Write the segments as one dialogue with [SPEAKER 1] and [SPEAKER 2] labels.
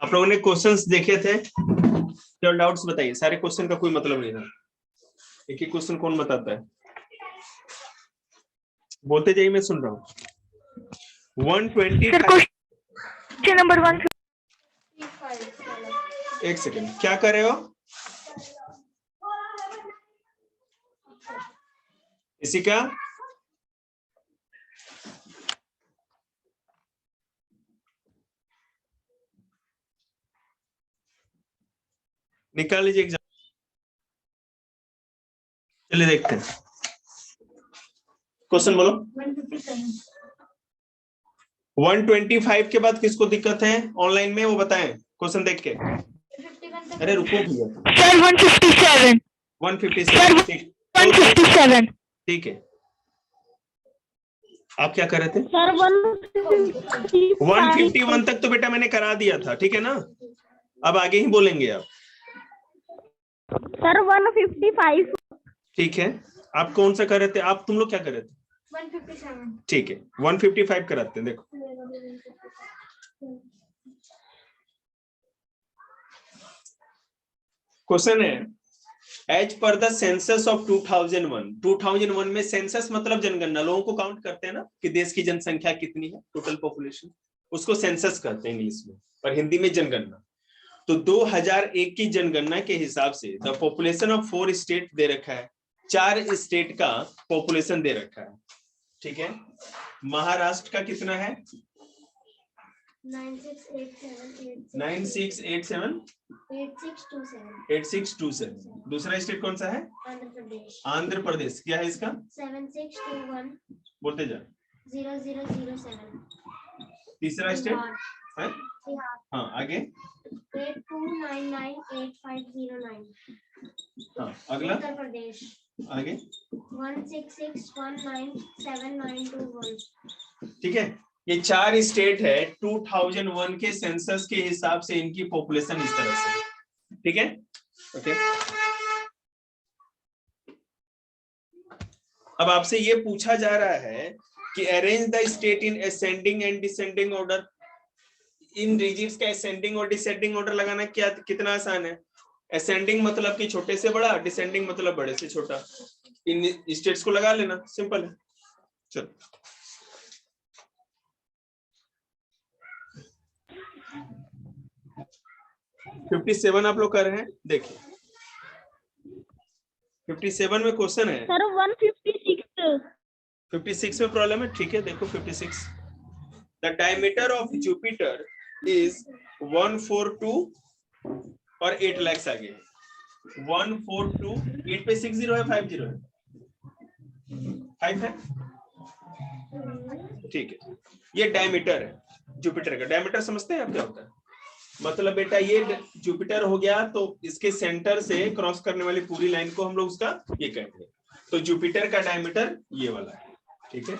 [SPEAKER 1] आप लोगों ने क्वेश्चंस देखे थे, क्या डाउट्स बताइए। सारे क्वेश्चन का कोई मतलब नहीं था, एक ही क्वेश्चन कौन बताता है? बोलते जाइए, मैं सुन रहा हूँ। 125
[SPEAKER 2] क्वेश्चन नंबर 1।
[SPEAKER 1] एक सेकेंड, क्या कर रहे हो? इसी का निकाल लीजिए एग्जाम। चलिए देखते हैं, क्वेश्चन बोलो। 125 के बाद किसको दिक्कत है ऑनलाइन में, वो बताएं क्वेश्चन देख के। अरे रुको भैया,
[SPEAKER 2] सर 157।
[SPEAKER 1] 157
[SPEAKER 2] 157।
[SPEAKER 1] ठीक है। आप क्या कर रहे थे?
[SPEAKER 2] सर
[SPEAKER 1] 151 तक तो बेटा मैंने करा दिया था, ठीक है ना? अब आगे ही बोलेंगे आप।
[SPEAKER 2] सर 155।
[SPEAKER 1] ठीक है, आप कौन सा कर रहे थे? आप तुम लोग क्या कर रहे थे?
[SPEAKER 2] 157।
[SPEAKER 1] ठीक है, 155 कराते हैं। देखो क्वेश्चन है, as per the census of 2001 में सेंसस मतलब जनगणना, लोगों को काउंट करते हैं ना कि देश की जनसंख्या कितनी है, टोटल पॉपुलेशन, उसको सेंसस कहते हैं इंग्लिश में, और हिंदी में जनगणना। तो 2001 की जनगणना के हिसाब से द पॉपुलेशन ऑफ 4 स्टेट दे रखा है, 4 स्टेट का पॉपुलेशन दे रखा है, ठीक है। महाराष्ट्र का कितना है? 9687 8627। दूसरा स्टेट कौन सा है? आंध्र प्रदेश। क्या है इसका?
[SPEAKER 2] 7621
[SPEAKER 1] बोलते जा।
[SPEAKER 2] 0007।
[SPEAKER 1] तीसरा स्टेट है? हाँ आगे।
[SPEAKER 2] 82998509।
[SPEAKER 1] हाँ अगला।
[SPEAKER 2] उत्तर प्रदेश।
[SPEAKER 1] आगे
[SPEAKER 2] 166197921। ठीक
[SPEAKER 1] है, ये 4 स्टेट है 2001 के सेंसस के हिसाब से, इनकी पॉपुलेशन इस तरह से, ठीक है। ओके, अब आपसे ये पूछा जा रहा है कि arrange the state in ascending and descending order. In digits का असेंडिंग और डिसेंडिंग ऑर्डर लगाना क्या कितना आसान है। असेंडिंग मतलब कि छोटे से बड़ा, डिसेंडिंग मतलब बड़े से छोटा। इन स्टेट्स को लगा लेना, सिंपल है। चलो 57 आप लोग कर रहे हैं, देखिए 57 में क्वेश्चन है।
[SPEAKER 2] सर 156।
[SPEAKER 1] 56 में प्रॉब्लम है, ठीक है। देखो 56, the diameter of Jupiter is 142 और 8 लाख आगे 142, 8 पे 6 0 है, 5 0 है, 5 है, ठीक है। ये डायमीटर है जुपिटर का। डायमीटर समझते हैं आप क्या होता है? मतलब बेटा ये जुपिटर हो गया, तो इसके सेंटर से क्रॉस करने वाली पूरी लाइन को हम लोग उसका ये कहते हैं। तो जुपिटर का डायमीटर ये वाला है, ठीक है।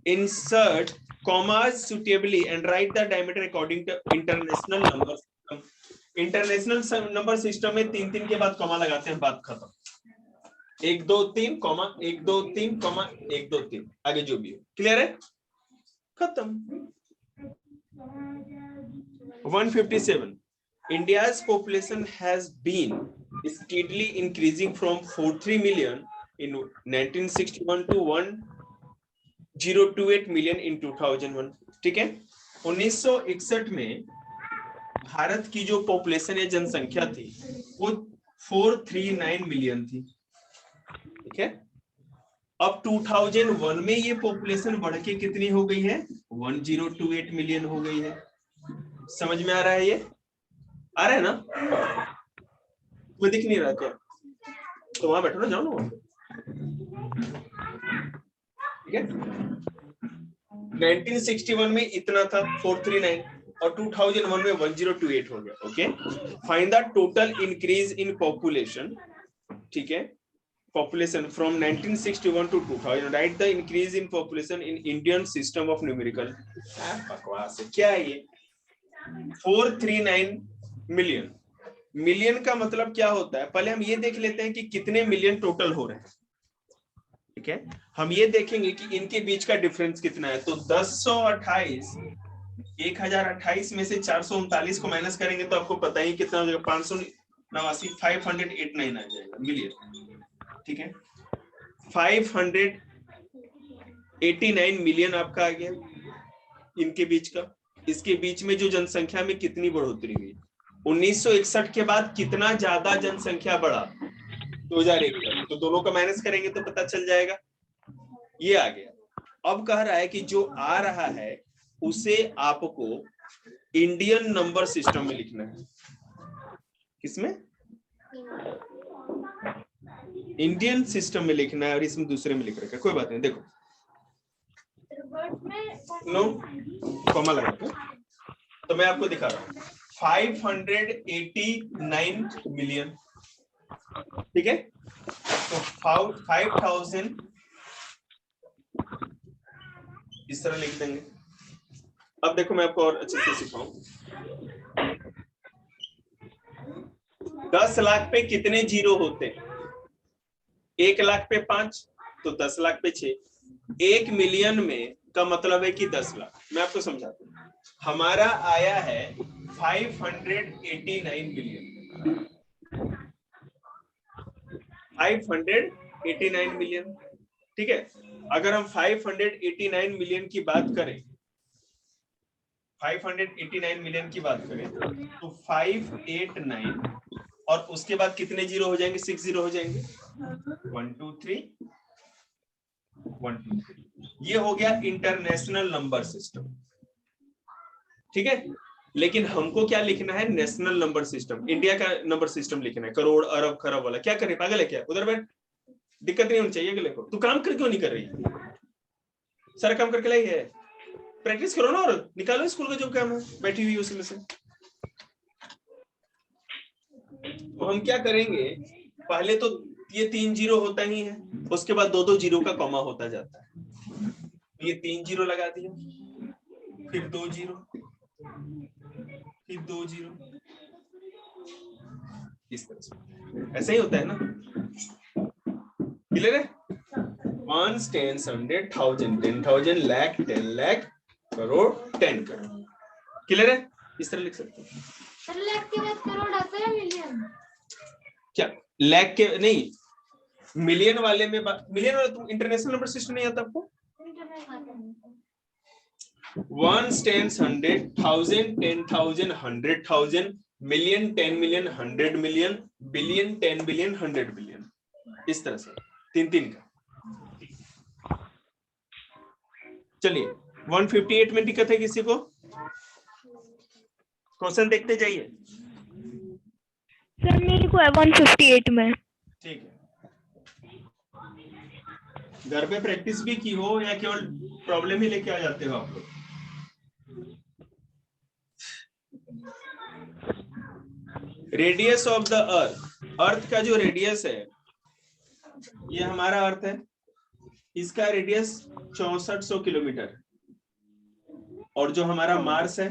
[SPEAKER 1] Insert commas suitably and write the diameter according to international number system. International number system में 3 के बाद कॉमा लगाते हैं, बात खत्म। 1 2 3 कॉमा 1 2 3 कॉमा 1 2 3, आगे जो भी हो, क्लियर है, खत्म। 157, India's population has been steadily increasing from 43 million in 1961 to 1028 million in 2001, ठीक है। 1961 में भारत की जो पॉपुलेशन या जनसंख्या थी वो 439 मिलियन थी, ठीक है। अब 2001 में ये पॉपुलेशन बढ़ के कितनी हो गई है? 1028 मिलियन हो गई है। समझ में आ रहा है? ये आ रहा है ना? तुम्हें दिख नहीं रहा क्या? तो वहां बैठो ना, जाओ ना वहां, ठीक है। 1961 में इतना था 439 और 2001 में 1028 हो गया, okay. Find the total increase in population, ठीक है। Population from 1961 to 2000. Write the increase in population in Indian system of numerical. बकवास है क्या है ये? 439 मिलियन। मिलियन का मतलब क्या होता है? पहले हम ये देख लेते हैं कि कितने मिलियन टोटल हो रहे हैं, ठीक है। हम ये देखेंगे कि इनके बीच का डिफरेंस कितना है। तो 1028 1028 में से 439 को माइनस करेंगे तो आपको पता ही कितना हो जाएगा, 589, 589 आ जाएगा मिलियन। ठीक है, 589 मिलियन आपका आ गया इनके बीच का। इसके बीच में जो जनसंख्या में कितनी बढ़ोतरी हुई, 1961 के बाद कितना ज्यादा जनसंख्या बढ़ा 2001 तक, तो दोनों का माइनस करेंगे तो पता चल जाएगा। ये आ गया। अब कह रहा है कि जो आ रहा है उसे आपको इंडियन नंबर सिस्टम में लिखना है। किसमें? इंडियन सिस्टम में लिखना है, और इसमें दूसरे में लिख रखा है, कोई बात नहीं। देखो नो कॉमा लगा के तो मैं आपको दिखा रहा हूं 589 मिलियन। ठीक है, तो 5000 इस तरह लिख देंगे। अब देखो मैं आपको और अच्छे से सिखाऊं। 10 लाख पे कितने जीरो होते हैं? 1 लाख पे 5, तो 10 लाख पे 6। 1 मिलियन में का मतलब है कि 10 लाख। मैं आपको समझाता हूँ। हमारा आया है 589 मिलियन, 589 मिलियन। ठीक है, अगर हम 589 मिलियन की बात करें, 589 मिलियन की बात करें तो 589 और उसके बाद कितने जीरो हो जाएंगे? 6 जीरो हो जाएंगे। 1 2 3 1 2 3। ये हो गया इंटरनेशनल नंबर सिस्टम। ठीक है, लेकिन हमको क्या लिखना है? नेशनल नंबर सिस्टम, इंडिया का नंबर सिस्टम लिखना है, करोड़ अरब खरब वाला। क्या करे, पागल है क्या? उधर बैठ, दिक्कत नहीं होनी चाहिए। अगले को तू काम कर क्यों नहीं कर रही? सारा काम करके लाई है, प्रैक्टिस करो ना, और निकालो स्कूल का जो काम है, बैठी हुई उसी में से। तो हम क्या करेंगे, पहले तो ये 3 जीरो होता ही है, उसके बाद 2-2 जीरो का कॉमा होता जाता है। ये 3 जीरो लगा दिया, फिर 2 जीरो, फिर 2 जीरो, इस तरह से। ऐसा ही होता है ना? क्लियर है? 1 10 100 1000 10,000 लाख 10 लाख करोड़ 10 करोड़। क्लियर है? इस तरह लिख सकते हैं।
[SPEAKER 2] सर लाख के बाद करोड़ आता है मिलियन?
[SPEAKER 1] क्या लाख के नहीं, मिलियन वाले में मिलियन वाला तुम इंटरनेशनल नंबर सिस्टम नहीं आता आपको? 1 10 100 1000 10,000 100,000 million 10 million 100 million billion 10 billion 100 billion, इस तरह से 3-3 का। चलिए 158 में दिक्कत है किसी को? क्वेश्चन देखते जाइए।
[SPEAKER 3] सर मेरे को है 158 में।
[SPEAKER 1] ठीक है, घर पे प्रैक्टिस भी की हो या केवल प्रॉब्लम ही लेके आ जाते हो आप लोग? रेडियस ऑफ द अर्थ, अर्थ का जो रेडियस है, ये हमारा अर्थ है, इसका रेडियस 6400 किलोमीटर, और जो हमारा मार्स है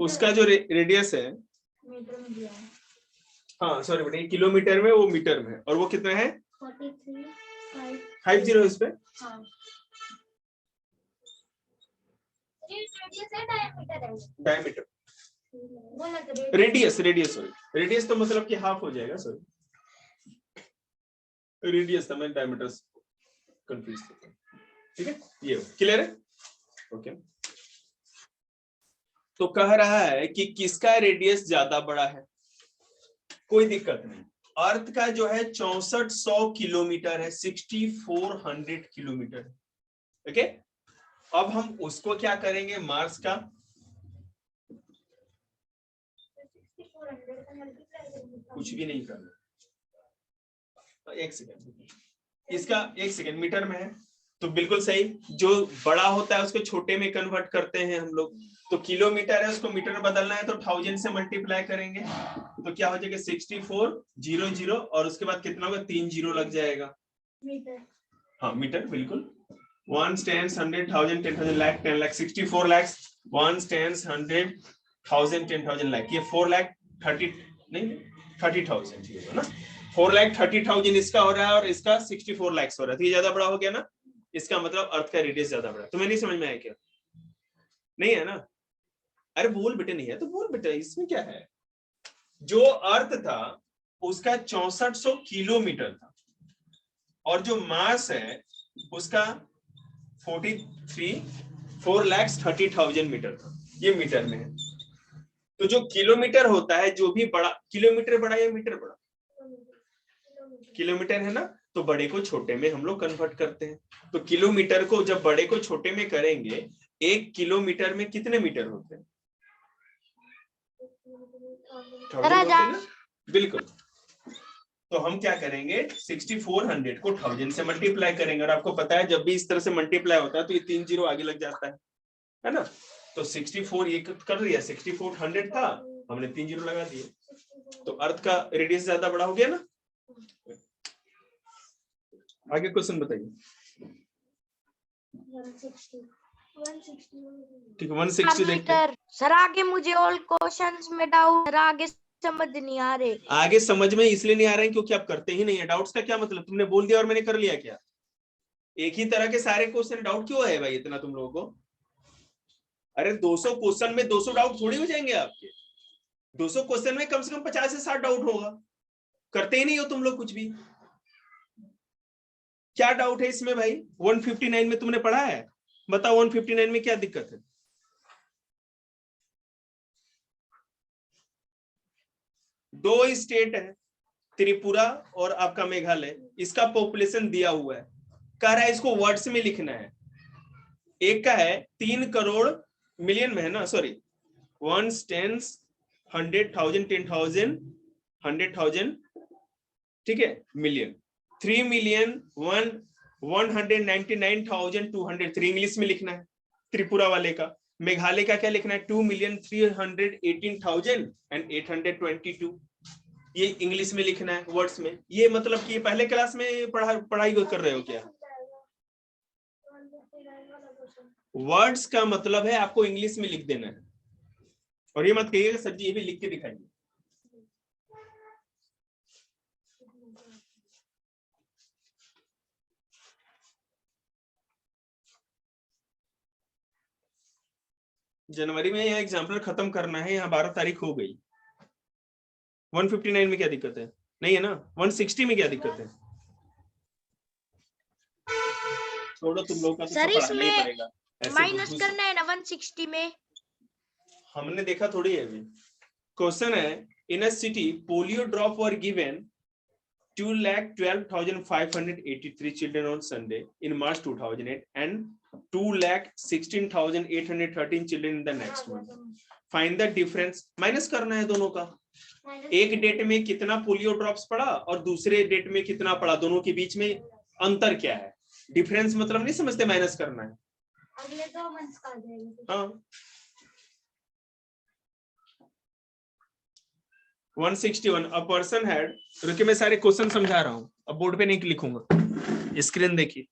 [SPEAKER 1] उसका जो रेडियस है, हाँ सॉरी बेटा, किलोमीटर में, वो मीटर में, और वो कितना है? 50 इस पे। डायमीटर, रेडियस, सॉरी रेडियस तो मतलब कि हाफ हो जाएगा, सॉरी रेडियस था, मैं डायमीटर कंफ्यूज था। ठीक है, ये क्लियर है? ओके। तो कह रहा है कि किसका रेडियस ज्यादा बड़ा है? कोई दिक्कत नहीं, अर्थ का जो है 6400 किलोमीटर है, 6400 किलोमीटर। ओके, अब हम उसको क्या करेंगे, मार्स का कुछ भी नहीं करना। एक सेकंड, इसका 1 सेकंड, मीटर में है तो बिल्कुल सही। जो बड़ा होता है उसको छोटे में कन्वर्ट करते हैं हम लोग, तो किलोमीटर है उसको मीटर में बदलना है तो 1000 से मल्टीप्लाई करेंगे तो क्या हो जाएगा 6400, और उसके बाद कितना होगा? 3 जीरो लग जाएगा,
[SPEAKER 2] मीटर।
[SPEAKER 1] हाँ मीटर, बिल्कुल। 1 10 100 1000 10,000 लाख 10 लाख 64 लाख 1 10 100 1000 10,000 लाख, ये 4 लाख 30 नहीं 30,000 है ना। 4 लाख 30,000 इसका हो रहा है और इसका 64 लाख हो रहा है, तो ये ज्यादा बड़ा हो गया ना, इसका मतलब अर्थ का रेडियस ज्यादा बड़ा। तुम्हें नहीं समझ में आया क्या? नहीं है ना? अरे बोल बेटे, नहीं है तो बोल बेटे, इसमें क्या है? जो अर्थ था उसका 6400 किलोमीटर था और जो मास है उसका 4,30,000 मीटर था। ये मीटर में है। तो जो किलोमीटर होता है, जो भी बड़ा, किलोमीटर बड़ा या मीटर बड़ा? किलोमीटर है ना, तो बड़े को छोटे में हम लोग कन्वर्ट करते हैं। तो किलोमीटर को जब बड़े को छोटे में करेंगे, 1 किलोमीटर में कितने मीटर होते हैं? 1000 होते हैं ना? बिल्कुल। तो हम क्या करेंगे, 6400 को 1000 से मल्टीप्लाई करेंगे। और आपको पता है जब भी इस तरह से मल्टीप्लाई होता है तो ये 3 जीरो आगे लग जाता है ना? तो 64 ये कर दिया, 6400 था, हमने 3 जीरो लगा दिए, तो अर्थ का रेडियस ज्यादा बड़ा हो गया ना? आगे क्वेश्चन बताइए।
[SPEAKER 2] 160
[SPEAKER 1] ठीक है, 160 देखते हैं।
[SPEAKER 4] सर आगे मुझे ऑल क्वेश्चंस में डाउट, सर आगे समझ नहीं आ रहे।
[SPEAKER 1] आगे समझ में इसलिए नहीं आ रहे हैं क्योंकि आप करते ही नहीं है। डाउट्स का क्या मतलब? तुमने बोल दिया और मैंने कर लिया क्या? एक ही तरह के सारे क्वेश्चन, डाउट क्यों है भाई इतना तुम लोगों को? अरे 200 क्वेश्चन में 200 डाउट थोड़ी हो जाएंगे आपके। 200 क्वेश्चन में कम से कम 50 से 60 डाउट होगा। करते ही नहीं हो तुम लोग कुछ भी। क्या डाउट है इसमें भाई? 159 में तुमने पढ़ा है? बताओ 159 में क्या दिक्कत है? दो स्टेट है, त्रिपुरा और आपका मेघालय। इसका पॉपुलेशन दिया हुआ है, कह रहा है इसको वर्ड्स में लिखना है। एक का है 3 करोड़, मिलियन में है ना, सॉरी, 1 10 100,000 10,000 100,000, ठीक है, मिलियन। 3,199,203 इंग्लिश में लिखना है त्रिपुरा वाले का। मेघालय का क्या लिखना है? 2,318,822, ये इंग्लिश में लिखना है वर्ड्स में। ये मतलब कि पहले क्लास में पढ़ाई कर रहे हो क्या? वर्ड्स का मतलब है आपको इंग्लिश में लिख देना है। और ये मत कहिएगा सर जी ये भी लिख के दिखाइए। जनवरी में यह एग्जाम्पल खत्म करना है, यहाँ 12 तारीख हो गई। 159 में क्या दिक्कत है? नहीं है ना? 160 में क्या दिक्कत है? छोड़ो तुम लोग का, तो
[SPEAKER 4] सर
[SPEAKER 1] सब पढ़ाना ही
[SPEAKER 4] इसमें
[SPEAKER 1] पड़ेगा।
[SPEAKER 4] माइनस करना है ना 160 में।
[SPEAKER 1] हमने देखा थोड़ी है अभी। क्वेश्चन है, in a city polio drop were given 2,12,583 children on Sunday in March 2008 and 2,16,813 children in the next month. Find the difference. Minus करना है दोनों का। एक डेट में कितना पोलियो ड्रॉप्स पड़ा और दूसरे डेट में कितना पड़ा, दोनों के बीच में अंतर क्या है? डिफरेंस मतलब नहीं समझते, माइनस करना है।
[SPEAKER 2] अगले 2 मंथ्स का देंगे।
[SPEAKER 1] हाँ 161 अ पर्सन हैड, रुकिए मैं सारे क्वेश्चन समझा रहा हूं, अब बोर्ड पे नहीं लिखूंगा, स्क्रीन देखिए।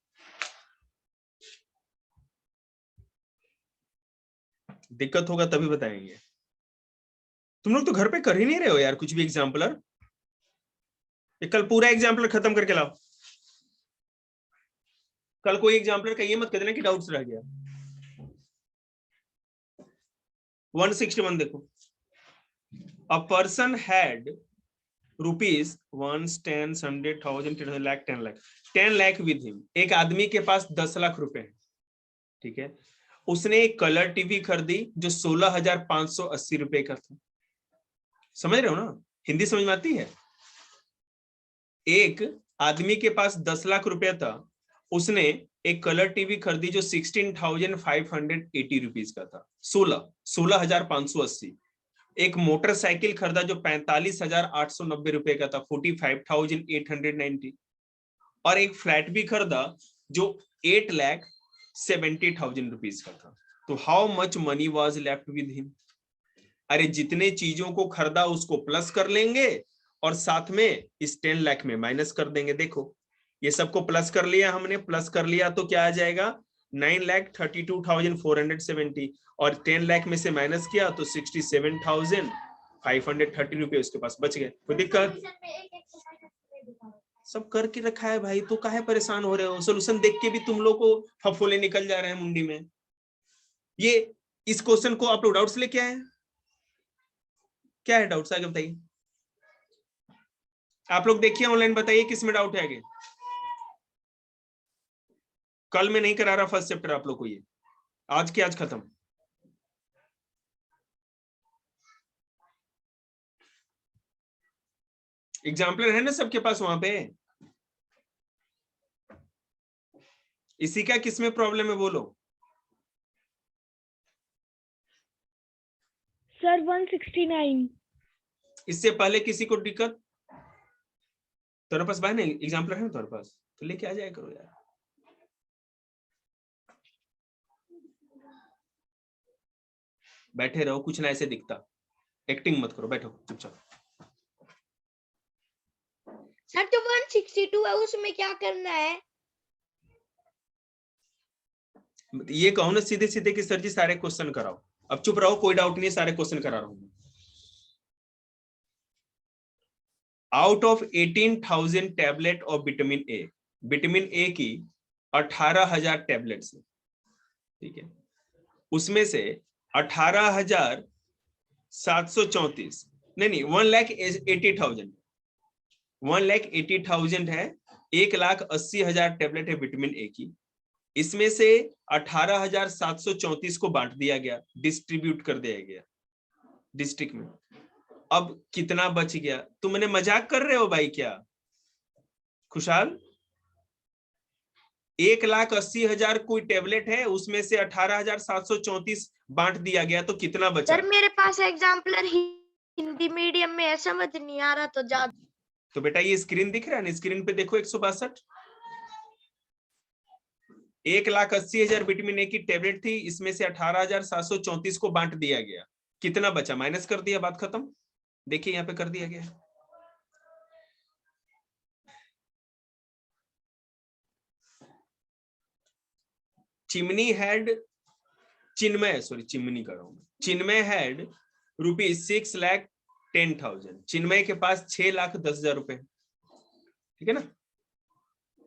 [SPEAKER 1] दिक्कत होगा तभी बताएंगे। तुम लोग तो घर पे कर ही नहीं रहे हो यार कुछ भी एग्जाम्पलर। कल पूरा एग्जाम्पलर खत्म करके लाओ। कल कोई एग्जाम्पलर का ये मत कह देना कि डाउट्स रह गया। 161 देखो, a person had rupees 1 10 100,000 10 lakh 10 lakh 10 lakh with him। एक आदमी के पास 10 लाख रुपए है, ठीक है। उसने एक कलर टीवी खरीदी जो 16,580 रुपए का था। समझ रहे हो ना? हिंदी समझ में आती है? एक आदमी के पास 10 लाख रुपया था, उसने एक कलर टीवी खरीदी जो 16,580 रुपीज का था। 16,580। एक मोटरसाइकिल खरीदा जो 45,890 रुपए का था, 45,890। और एक फ्लैट भी खरीदा जो 8,70,000 रुपीज का था। तो how much money was left with him? अरे जितने चीजों को खरीदा उसको प्लस कर लेंगे और साथ में इस 10 लाख में माइनस कर देंगे। देखो ये सबको प्लस कर लिया हमने, प्लस कर लिया तो क्या आ जाएगा? 9,32,470 और 10 लाख में से माइनस किया तो 67,530 रुपए उसके पास बच गए। कोई दिक्कत? सब करके रखा है भाई, तो काहे परेशान हो रहे हो? सोल्यूशन देख के भी तुम लोग को फफोले निकल जा रहे हैं मुंडी में। ये इस क्वेश्चन को आप लोग डाउट्स लेके आए हैं? क्या है डाउट्स आगे बताइए। आप लोग देखिए ऑनलाइन, बताइए किसमें डाउट है आगे। कल मैं नहीं करा रहा फर्स्ट चैप्टर आप लोग को, ये आज के आज खत्म। एग्जाम्पलर है ना सबके पास वहां पे? इसी का किसमें प्रॉब्लम है बोलो।
[SPEAKER 3] सर 169।
[SPEAKER 1] इससे पहले किसी को दिक्कत? तुम्हारे पास भाई नहीं एग्जाम्पलर है ना तुम्हारे पास, तो लेके आ जाया करो यार। बैठे रहो, कुछ ना ऐसे दिखता, एक्टिंग मत करो, बैठो चुपचाप।
[SPEAKER 4] सर जो 162 है उसमें क्या करना है?
[SPEAKER 1] ये कहो ना सीधे सीधे कि सर जी सारे क्वेश्चन कराओ। अब चुप रहो, कोई डाउट नहीं, सारे क्वेश्चन करा रहा हूं। Out of 18,000 tablet of vitamin A की 18,000 टैबलेट्स है, ठीक है। उसमें से 18,734 नहीं 1,80,000 है, 1,80,000 टैबलेट है विटामिन ए की। इसमें से 18,734 को बांट दिया गया, डिस्ट्रीब्यूट कर दिया गया डिस्ट्रिक्ट में। अब कितना बच गया? तुमने मजाक कर रहे हो भाई क्या खुशहाल? 1,80,000 कोई टेबलेट है, उसमें से 18,734 बांट दिया गया, तो कितना बचा?
[SPEAKER 4] सर मेरे पास एग्जाम्पलर हिंदी मीडियम में है, समझ नहीं आ रहा तो जा।
[SPEAKER 1] तो बेटा ये स्क्रीन दिख रहा है ना, स्क्रीन पे देखो 162। 1,80,000 विटामिन ए की टेबलेट थी, इसमें से 18,734 को बांट दिया गया, कितना बचा? माइनस कर दिया, बात खत्म। देखिए यहाँ पे कर दिया गया। Chimney had ₹6,10,000। चिन्मय के पास 6,10,000 रुपए, ठीक है ना।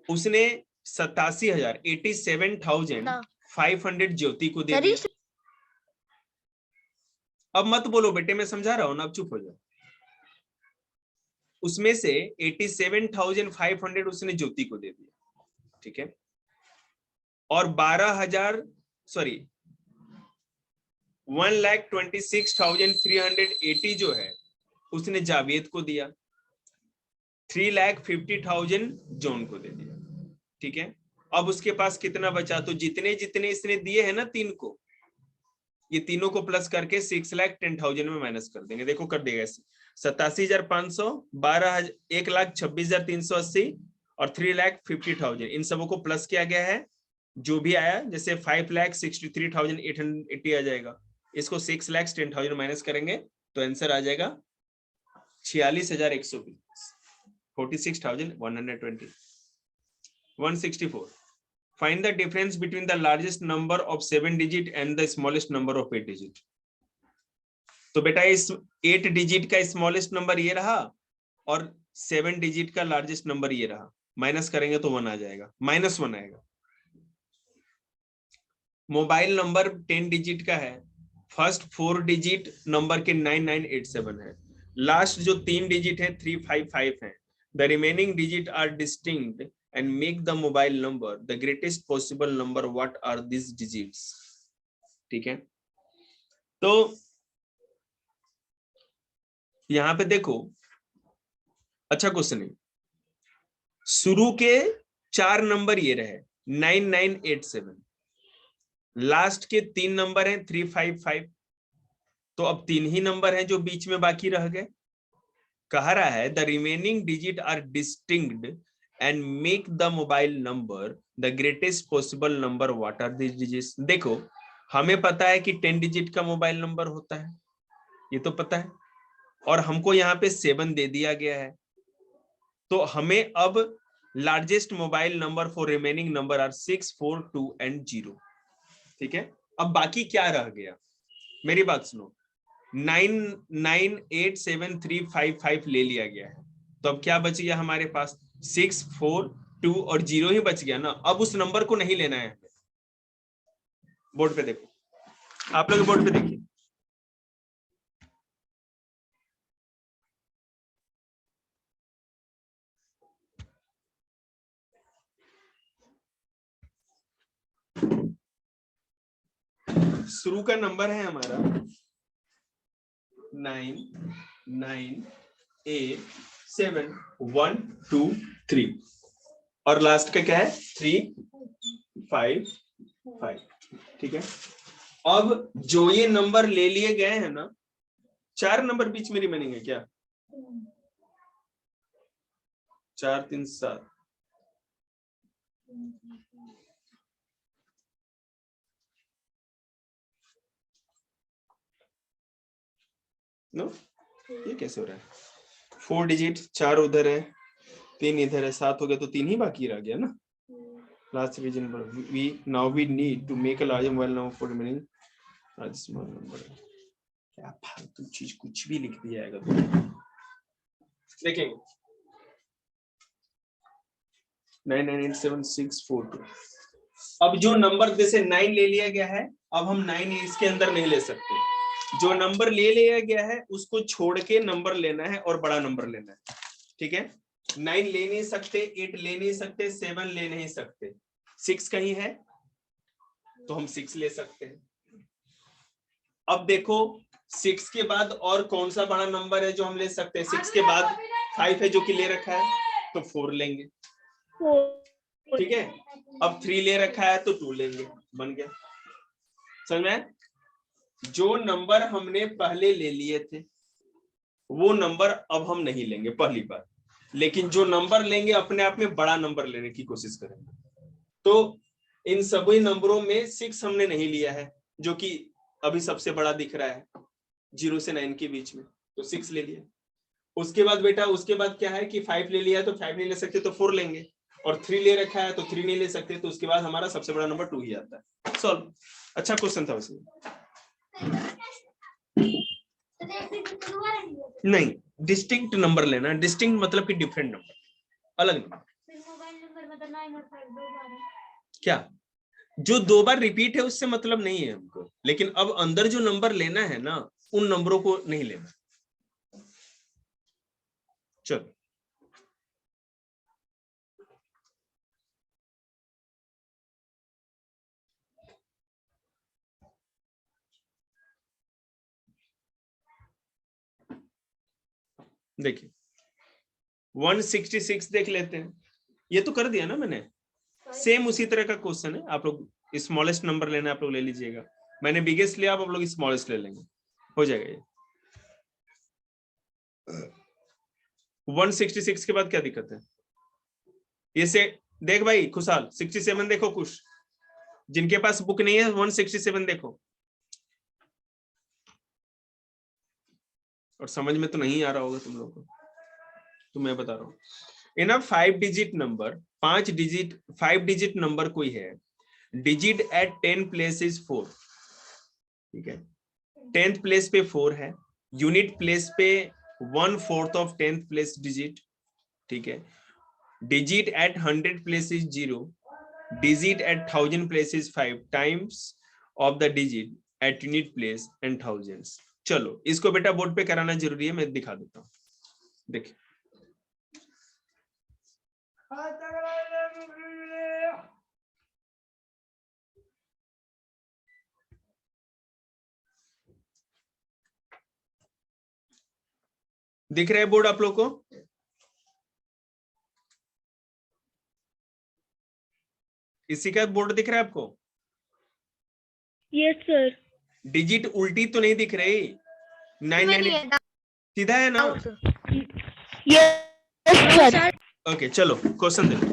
[SPEAKER 1] उसने 87,500 ज्योति को दे दिया। अब मत बोलो बेटे, मैं समझा रहा हूं ना, अब चुप हो जाओ। उसमें से 87,500 उसने ज्योति को दे दिया, ठीक है। और 1,26,380 जो है उसने जावेद को दिया। 3,50,000 जॉन को दे दिया, ठीक है। अब उसके पास कितना बचा? तो जितने जितने इसने दिए हैं ना तीन को, ये तीनों को प्लस करके 6,10,000 में माइनस कर देंगे। देखो कर देगा 87,500, 1,26,380 और 3,50,000, इन सबों को प्लस किया गया है। जो भी आया, जैसे 5,63,880 आ जाएगा, इसको 6,10,000 माइनस करेंगे तो आंसर आ जाएगा 46,120, 46,120। 164. Find the difference between the largest number of 7 digit and the smallest number of 8 digit. तो बेटा इस 8 डिजिट का स्मॉलेस्ट नंबर ये रहा और 7 डिजिट का लार्जेस्ट नंबर ये रहा, माइनस करेंगे तो 1 आ जाएगा, -1 आएगा। मोबाइल नंबर 10 डिजिट का है, फर्स्ट 4 डिजिट नंबर के 9987 है, लास्ट जो 3 डिजिट है 355 है। The remaining digit are distinct and make the mobile number the greatest possible number. What are these digits? ठीक है, तो यहां पे देखो, अच्छा क्वेश्चन है। शुरू के 4 नंबर ये रहे 9987, लास्ट के 3 नंबर हैं 355, तो अब 3 ही नंबर हैं जो बीच में बाकी रह गए। कह रहा है the remaining digit are distinct and make the mobile number the greatest possible number. What are these digits? देखो हमें पता है कि 10 डिजिट का मोबाइल नंबर होता है, ये तो पता है, और हमको यहाँ पे 7 दे दिया गया है, तो हमें अब largest mobile number for remaining number are 6, 4, 2 and 0, ठीक है। अब बाकी क्या रह गया, मेरी बात सुनो, 9,9,8,7,3,5,5 ले लिया गया है, तो अब क्या बच गया हमारे पास? 6, 4, 2 और 0 ही बच गया ना। अब उस नंबर को नहीं लेना है, बोर्ड पे देखो, आप लोग बोर्ड पे देखिए, शुरू का नंबर है हमारा 9987123 और लास्ट का क्या है 355, ठीक है। अब जो ये नंबर ले लिए गए हैं ना, 4 नंबर बीच में रिमेनिंग है क्या, 4 3 7, नो ये कैसे हो रहा है, 4 डिजिट, 4 उधर है, 3 इधर है, 7 हो गया तो 3 ही बाकी रह गया ना। लास्ट रीजन पर we need to make a larger mobile number for remaining small number। क्या फालतू चीज कुछ भी लिख दिया जाएगा। देखेंगे 9987642। अब जो नंबर जैसे 9 ले लिया गया है, अब हम 9 इसके अंदर नहीं ले सकते। जो नंबर ले लिया गया है उसको छोड़ के नंबर लेना है और बड़ा नंबर लेना है, ठीक है। 9 ले नहीं सकते, 8 ले नहीं सकते, 7 ले नहीं सकते, 6 कहीं है तो हम 6 ले सकते हैं। अब देखो 6 के बाद और कौन सा बड़ा नंबर है जो हम ले सकते हैं, 6 के बाद 5 है जो कि ले रखा है तो 4 लेंगे, ठीक है। अब 3 ले रखा है तो 2 लेंगे, बन गया। समझ में? जो नंबर हमने पहले ले लिए थे वो नंबर अब हम नहीं लेंगे पहली बार, लेकिन जो नंबर लेंगे अपने आप में बड़ा नंबर लेने की कोशिश करेंगे। तो इन सभी नंबरों में 6 हमने नहीं लिया है जो कि अभी सबसे बड़ा दिख रहा है 0 से 9 के बीच में, तो 6 ले लिया। उसके बाद बेटा उसके बाद क्या है कि 5 ले लिया है तो 5 नहीं ले सकते तो 4 लेंगे, और 3 ले रखा है तो 3 नहीं ले सकते, तो उसके बाद हमारा सबसे बड़ा नंबर 2 ही आता है। सॉल्व। अच्छा क्वेश्चन था वैसे। नहीं, डिस्टिंक्ट नंबर लेना, डिस्टिंक्ट मतलब कि डिफरेंट नंबर, अलग नंबर। क्या जो 2 बार रिपीट है उससे मतलब नहीं है हमको, लेकिन अब अंदर जो नंबर लेना है ना उन नंबरों को नहीं लेना। चलो देखिए 166 देख लेते हैं, ये तो कर दिया ना मैंने, सेम उसी तरह का क्वेश्चन है। आप लोग स्मॉलेस्ट नंबर लेना है आप लोग ले लीजिएगा, मैंने बिगेस्ट लिया, आप लोग स्मॉलेस्ट ले लेंगे, हो जाएगा ये। 166 के बाद क्या दिक्कत है, ये से देख भाई खुशहाल 67 देखो, कुछ जिनके पास बुक नहीं है 167 देखो, और समझ में तो नहीं आ रहा होगा तुम लोगों को, तो मैं बता रहा हूँ। इन अ 5 डिजिट नंबर, 5 डिजिट नंबर कोई है, डिजिट एट 10 प्लेस इज 4, ठीक है। 10th प्लेस पे 4 है, यूनिट प्लेस पे 1/4 ऑफ 10th प्लेस डिजिट, ठीक है। Digit at 100 place is 0, digit at 1000 place is 5 times of the digit at unit place and thousands. चलो इसको बेटा बोर्ड पे कराना जरूरी है, मैं दिखा देता हूँ। देखिए दिख रहा है बोर्ड आप लोग को? इसी का बोर्ड दिख रहा है आपको?
[SPEAKER 3] Yes sir.
[SPEAKER 1] डिजिट उल्टी तो नहीं दिख रही, 998 सीधा है ना?
[SPEAKER 3] Yes sir.
[SPEAKER 1] ओके चलो क्वेश्चन देखो।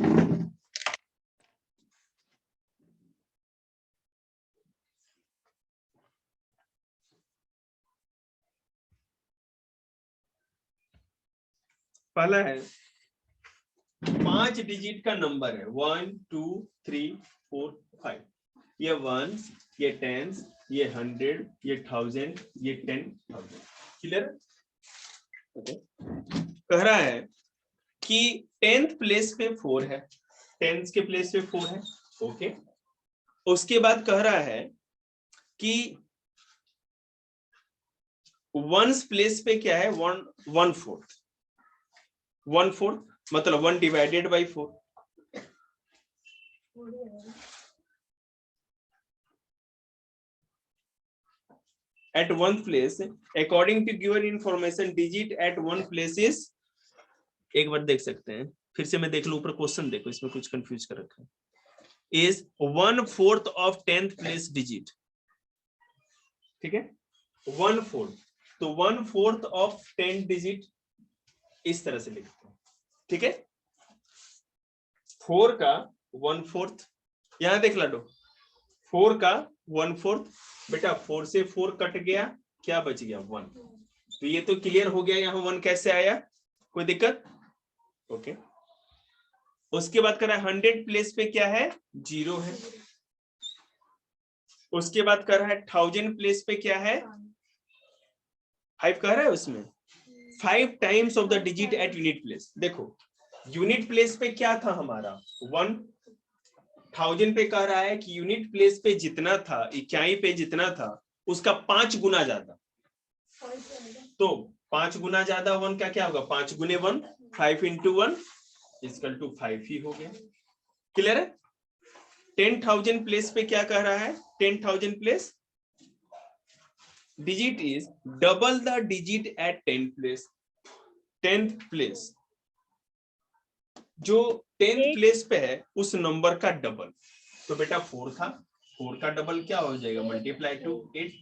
[SPEAKER 1] पहला है 5 डिजिट का नंबर है 1 2 3 4 5, ये 1, ये 10, ये 100, ये 1000, ये 10,000, क्लियर? ओके कह रहा है कि 10th प्लेस पे 4 है, 10th के प्लेस पे 4 है, ओके। उसके बाद कह रहा है कि वंस प्लेस पे क्या है, 1/4, 1/4 मतलब 1 divided by 4। At one place, according to given information, digit at one place is, एक बार देख सकते हैं, फिर से मैं देख लूं, ऊपर क्वेश्चन देखो, इसमें कुछ कंफ्यूज कर रखा है, is 1/4 of 10th place digit। ठीक है, 1/4, तो 1/4 of 10 डिजिट इस तरह से लिखते हैं। ठीक है, 4 का 1/4, यहां देख लाडो, 4 का 1/4, बेटा 4 से 4 कट गया, क्या बच गया 1, तो ये तो क्लियर हो गया, यहाँ 1 कैसे आया, कोई दिक्कत, ओके। उसके बाद कर रहा है 100 प्लेस पे क्या है, 0 है। उसके बाद कर रहा है 1000 प्लेस पे क्या है, 5 कह रहा है, उसमें 5 times of the digit at unit place. देखो यूनिट प्लेस पे क्या था हमारा 1, 1000 पे कह रहा है कि यूनिट प्लेस पे जितना था, इकाई पे जितना था, उसका 5 गुना ज्यादा, तो 5 गुना ज्यादा 1 का क्या होगा, 5 गुने 1, 5 into 1 इक्वल टू 5 ही हो गया। क्लियर है। 10,000 प्लेस पे क्या कह रहा है, 10,000 place digit is double the digit at 10th place, 10th place जो 10th प्लेस पे है उस नंबर का डबल, तो बेटा 4 था, 4 का डबल क्या हो जाएगा, मल्टीप्लाई टू 8।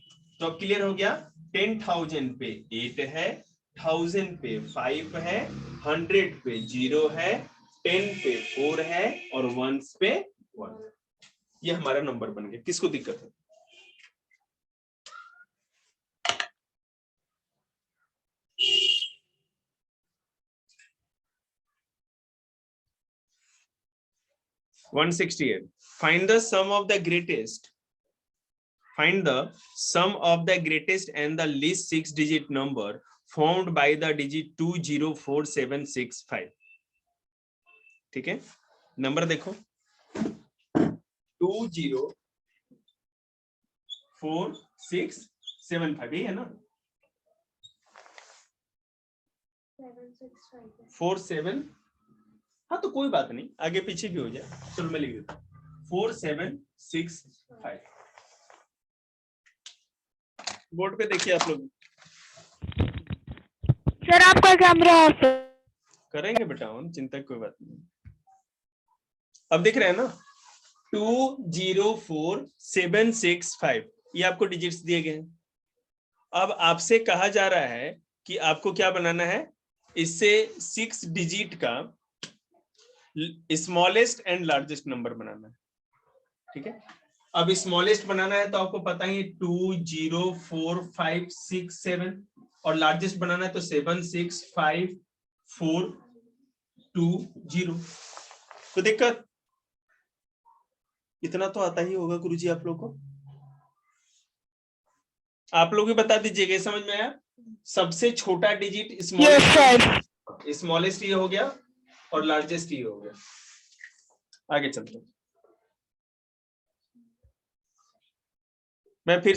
[SPEAKER 1] तो अब क्लियर हो गया, 10,000 पे 8 है, 1000 पे 5 है, 100 पे 0 है, 10 पे 4 है और 1 पे 1। ये हमारा नंबर बन गया। किसको दिक्कत है, One 168. Find the sum of the greatest. Find the sum of the greatest and the least 6-digit number formed by the digit 204765. ठीक है, नंबर देखो 204675, ये है ना, 47, हाँ तो कोई बात नहीं, आगे पीछे भी हो जाए, चलो मैं लिख देता हूँ 4765। बोर्ड पे देखिए आप लोग,
[SPEAKER 3] सर आपका कैमरा ऑफ है।
[SPEAKER 1] करेंगे बेटा हम, चिंता की कोई बात नहीं। अब दिख रहा है ना 204765, ये आपको डिजिट्स दिए गए हैं। अब आपसे कहा जा रहा है कि आपको क्या बनाना है, इससे 6 डिजिट का स्मॉलेस्ट एंड लार्जेस्ट नंबर बनाना है। ठीक है, अब स्मॉलेस्ट बनाना है तो आपको पता ही 204567, और लार्जेस्ट बनाना है तो 765420। तो दिक्कत इतना तो आता ही होगा गुरुजी आप लोग को, आप लोग भी बता दीजिएगा, समझ में आया। सबसे छोटा डिजिट स्मॉलेस्ट ये हो गया और लार्जेस्ट ये हो गया। आगे चलते हैं, मैं फिर से